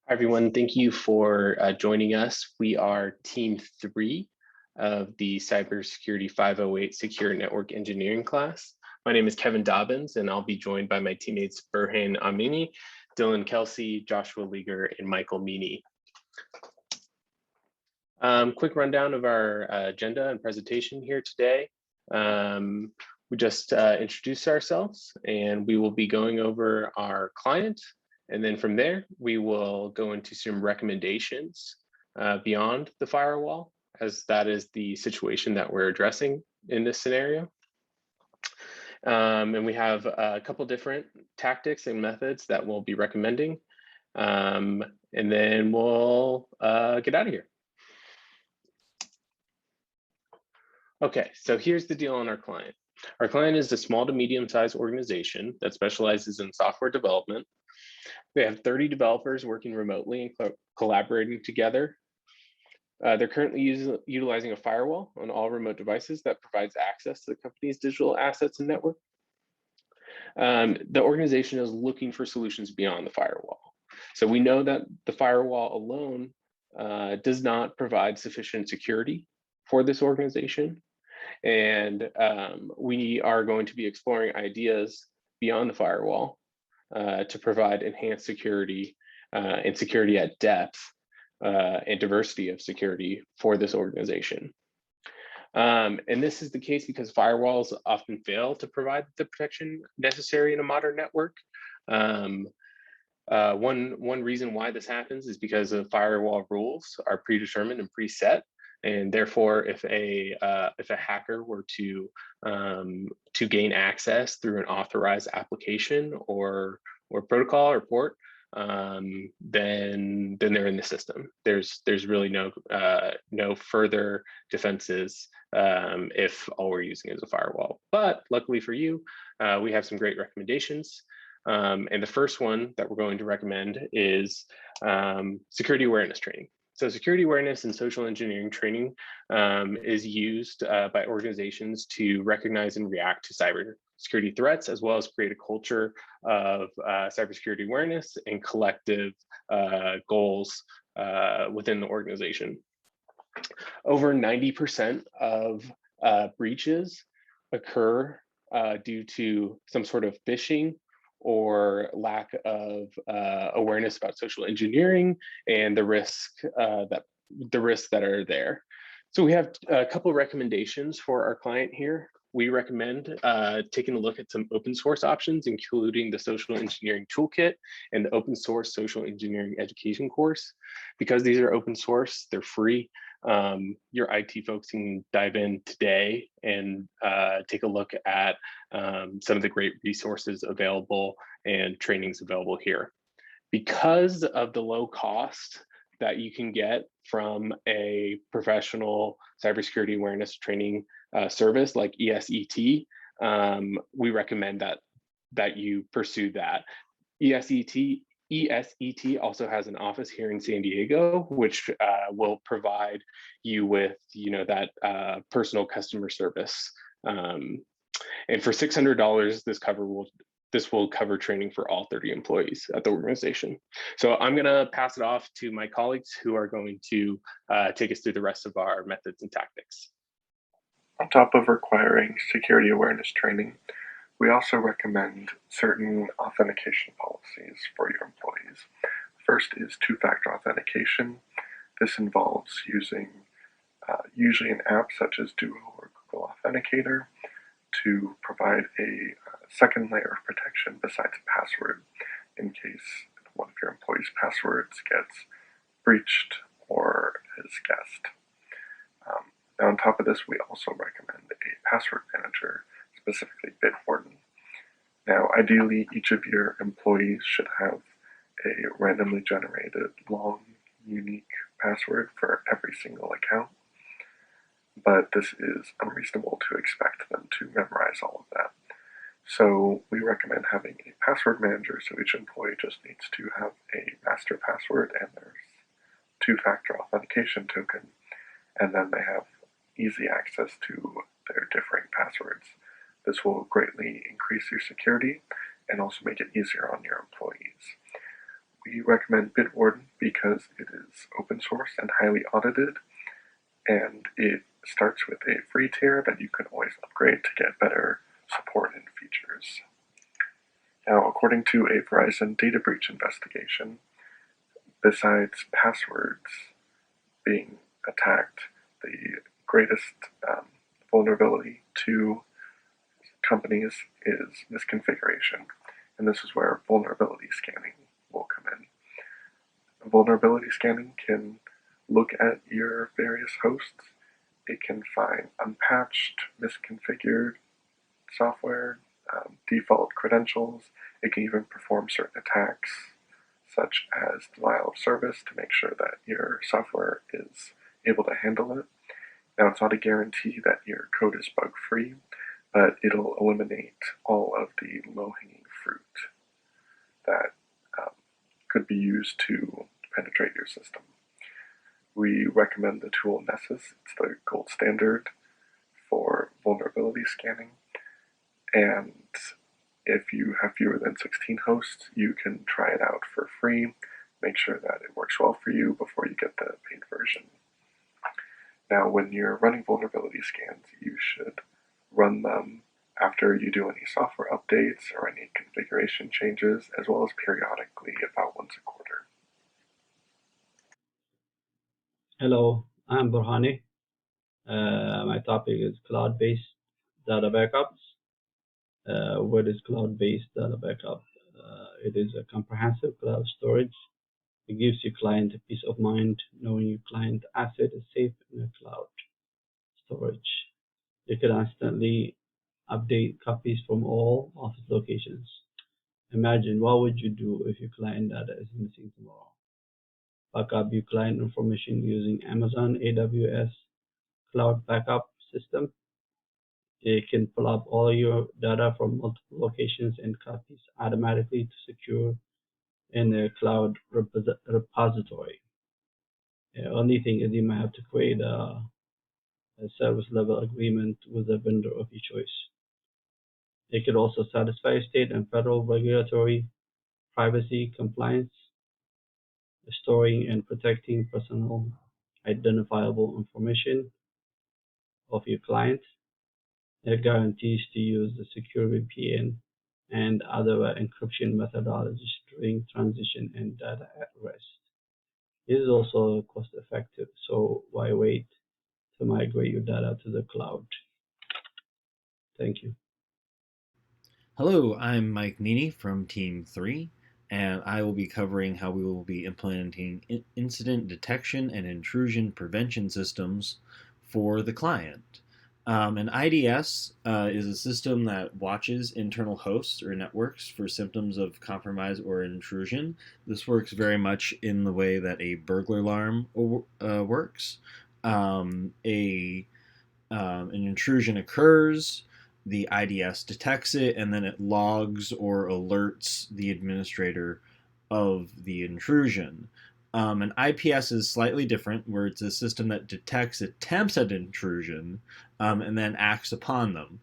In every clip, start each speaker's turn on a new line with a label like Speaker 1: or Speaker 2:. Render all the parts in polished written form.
Speaker 1: Hi, everyone. Thank you for joining us. We are team 3 of the Cybersecurity 508 Secure Network Engineering class. My name is Kevin Dobyns, and I'll be joined by my teammates Berhane Amene, Dylan Kelsey, Joshua Leager, and Michael Meaney. Quick rundown of our agenda and presentation here today. We just introduced ourselves, and we will be going over our client. And then from there, we will go into some recommendations beyond the firewall, as that is the situation that we're addressing in this scenario. And we have a couple different tactics and methods that we'll be recommending. And then we'll get out of here. Okay, so here's the deal on our client. Our client is a small to medium-sized organization that specializes in software development. They have 30 developers working remotely and collaborating together. They're currently utilizing a firewall on all remote devices that provides access to the company's digital assets and network. The organization is looking for solutions beyond the firewall. So we know that the firewall alone does not provide sufficient security for this organization. And we are going to be exploring ideas beyond the firewall to provide enhanced security and security at depth and diversity of security for this organization. And this is the case because firewalls often fail to provide the protection necessary in a modern network. One reason why this happens is because the firewall rules are predetermined and preset. And therefore, if a hacker were to gain access through an authorized application or protocol or port, then they're in the system. There's really no further defenses if all we're using is a firewall. But luckily for you, we have some great recommendations. And the first one that we're going to recommend is security awareness training. So security awareness and social engineering training is used by organizations to recognize and react to cybersecurity threats, as well as create a culture of cybersecurity awareness and collective goals within the organization. Over 90% of breaches occur due to some sort of phishing or lack of awareness about social engineering and the risks that are there. So we have a couple of recommendations for our client here. We recommend taking a look at some open source options, including the Social Engineering Toolkit and the Open Source Social Engineering Education course. Because these are open source, they're free. Your IT folks can dive in today and take a look at some of the great resources available and trainings available here. Because of the low cost that you can get from a professional cybersecurity awareness training service like ESET, we recommend that you pursue that. ESET also has an office here in San Diego, which will provide you with, that personal customer service. And for $600, this will cover training for all 30 employees at the organization. So I'm going to pass it off to my colleagues who are going to take us through the rest of our methods and tactics.
Speaker 2: On top of requiring security awareness training, we also recommend certain authentication policies for your employees. First is two-factor authentication. This involves using usually an app such as Duo or Google Authenticator to provide a second layer of protection besides a password in case one of your employees' passwords gets breached or is guessed. Now on top of this, we also recommend a password manager, specifically Bitwarden. Now, ideally, each of your employees should have a randomly generated, long, unique password for every single account, but this is unreasonable to expect them to memorize all of that. So we recommend having a password manager, so each employee just needs to have a master password and there's two-factor authentication token, and then they have easy access to their differing passwords. This will greatly increase your security and also make it easier on your employees. We recommend Bitwarden because it is open source and highly audited, and it starts with a free tier that you can always upgrade to get better support and features. Now, according to a Verizon data breach investigation, besides passwords being attacked, the greatest vulnerability to companies is misconfiguration, and this is where vulnerability scanning will come in. Vulnerability scanning can look at your various hosts. It can find unpatched, misconfigured software, default credentials. It can even perform certain attacks, such as denial of service, to make sure that your software is able to handle it. Now, it's not a guarantee that your code is bug-free, but it'll eliminate all of the low-hanging fruit that could be used to penetrate your system. We recommend the tool Nessus. It's the gold standard for vulnerability scanning. And if you have fewer than 16 hosts, you can try it out for free. Make sure that it works well for you before you get the paid version. Now, when you're running vulnerability scans, you should run them after you do any software updates or any configuration changes, as well as periodically, about once a quarter.
Speaker 3: Hello, I'm Berhane. My topic is cloud-based data backups. What is cloud-based data backup? It is a comprehensive cloud storage. It gives your client a peace of mind knowing your client asset is safe in a cloud storage. You can instantly update copies from all office locations. Imagine what would you do if your client data is missing tomorrow? Back up your client information using Amazon AWS Cloud Backup System. It can pull up all your data from multiple locations and copies automatically to secure in a cloud repository. The only thing is you might have to create a service level agreement with a vendor of your choice. It can also satisfy state and federal regulatory privacy compliance, storing and protecting personal identifiable information of your client. It guarantees to use the secure VPN and other encryption methodologies during transition and data at rest. It is also cost effective, so why wait to migrate your data to the cloud? Thank you.
Speaker 4: Hello, I'm Mike Meaney from Team 3, and I will be covering how we will be implementing incident detection and intrusion prevention systems for the client. An IDS is a system that watches internal hosts or networks for symptoms of compromise or intrusion. This works very much in the way that a burglar alarm works. An intrusion occurs, the IDS detects it, and then it logs or alerts the administrator of the intrusion. An IPS is slightly different, where it's a system that detects attempts at intrusion and then acts upon them.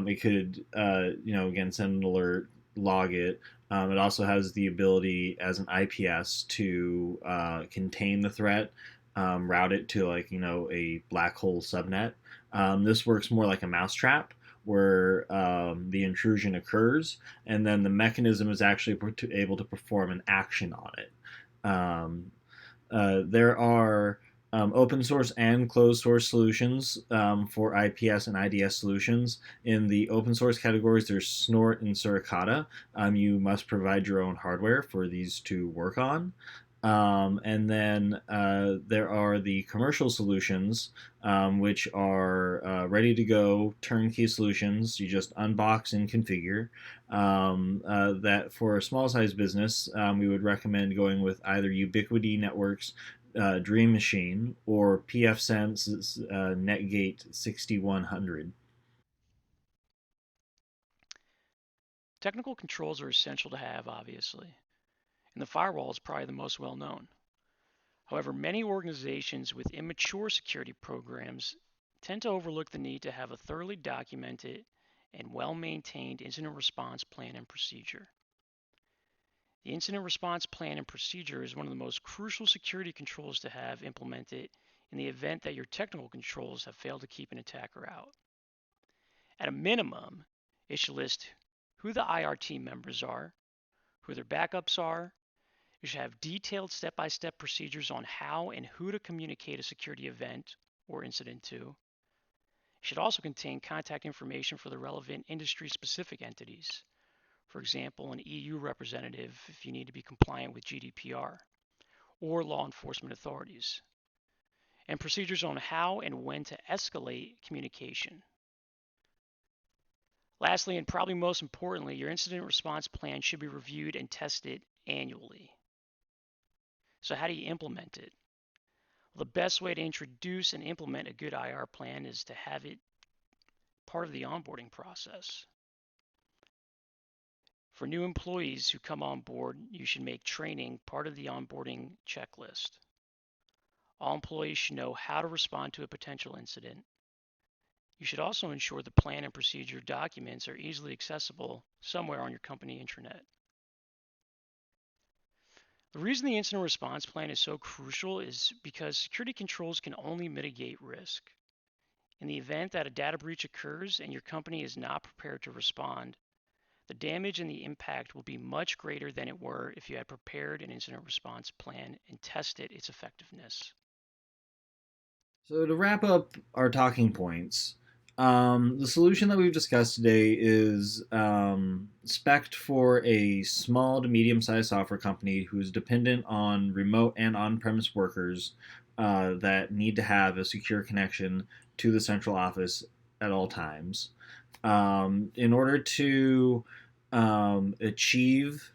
Speaker 4: It could, again, send an alert, log it. It also has the ability as an IPS to contain the threat, route it to a black hole subnet. This works more like a mousetrap, where the intrusion occurs, and then the mechanism is actually able to perform an action on it. There are open source and closed source solutions for IPS and IDS solutions. In the open source categories, there's Snort and Suricata. You must provide your own hardware for these to work on. And then there are the commercial solutions, which are ready to go turnkey solutions. You just unbox and configure. That for a small size business, we would recommend going with either Ubiquiti Networks Dream Machine or pfSense's Netgate 6100.
Speaker 5: Technical controls are essential to have, obviously, and the firewall is probably the most well known. However, many organizations with immature security programs tend to overlook the need to have a thoroughly documented and well-maintained incident response plan and procedure. The incident response plan and procedure is one of the most crucial security controls to have implemented in the event that your technical controls have failed to keep an attacker out. At a minimum, it should list who the IR team members are, who their backups are. You should have detailed step-by-step procedures on how and who to communicate a security event or incident to. It should also contain contact information for the relevant industry-specific entities. For example, an EU representative if you need to be compliant with GDPR, or law enforcement authorities. And procedures on how and when to escalate communication. Lastly, and probably most importantly, your incident response plan should be reviewed and tested annually. So how do you implement it? Well, the best way to introduce and implement a good IR plan is to have it part of the onboarding process. For new employees who come on board, you should make training part of the onboarding checklist. All employees should know how to respond to a potential incident. You should also ensure the plan and procedure documents are easily accessible somewhere on your company intranet. The reason the incident response plan is so crucial is because security controls can only mitigate risk. In the event that a data breach occurs and your company is not prepared to respond, the damage and the impact will be much greater than it were if you had prepared an incident response plan and tested its effectiveness.
Speaker 4: So to wrap up our talking points, the solution that we've discussed today is spec'd for a small to medium-sized software company who's dependent on remote and on-premise workers that need to have a secure connection to the central office at all times. In order to achieve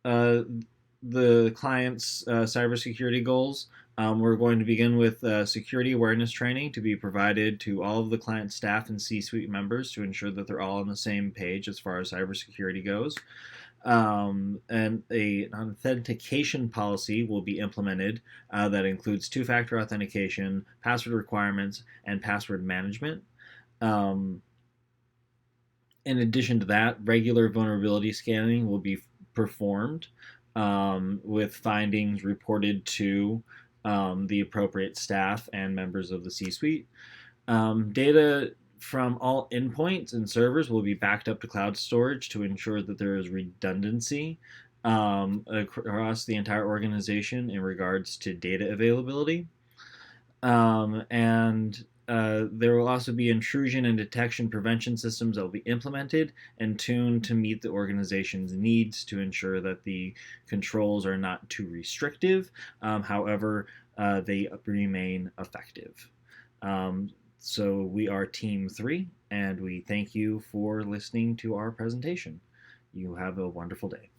Speaker 4: the client's cybersecurity goals, we're going to begin with security awareness training to be provided to all of the client staff and C-suite members to ensure that they're all on the same page as far as cybersecurity goes. And an authentication policy will be implemented that includes two-factor authentication, password requirements, and password management. In addition to that, regular vulnerability scanning will be performed with findings reported to the appropriate staff and members of the C-suite. Data from all endpoints and servers will be backed up to cloud storage to ensure that there is redundancy across the entire organization in regards to data availability. There will also be intrusion and detection prevention systems that will be implemented and tuned to meet the organization's needs to ensure that the controls are not too restrictive. However, they remain effective. So we are Team 3, and we thank you for listening to our presentation. You have a wonderful day.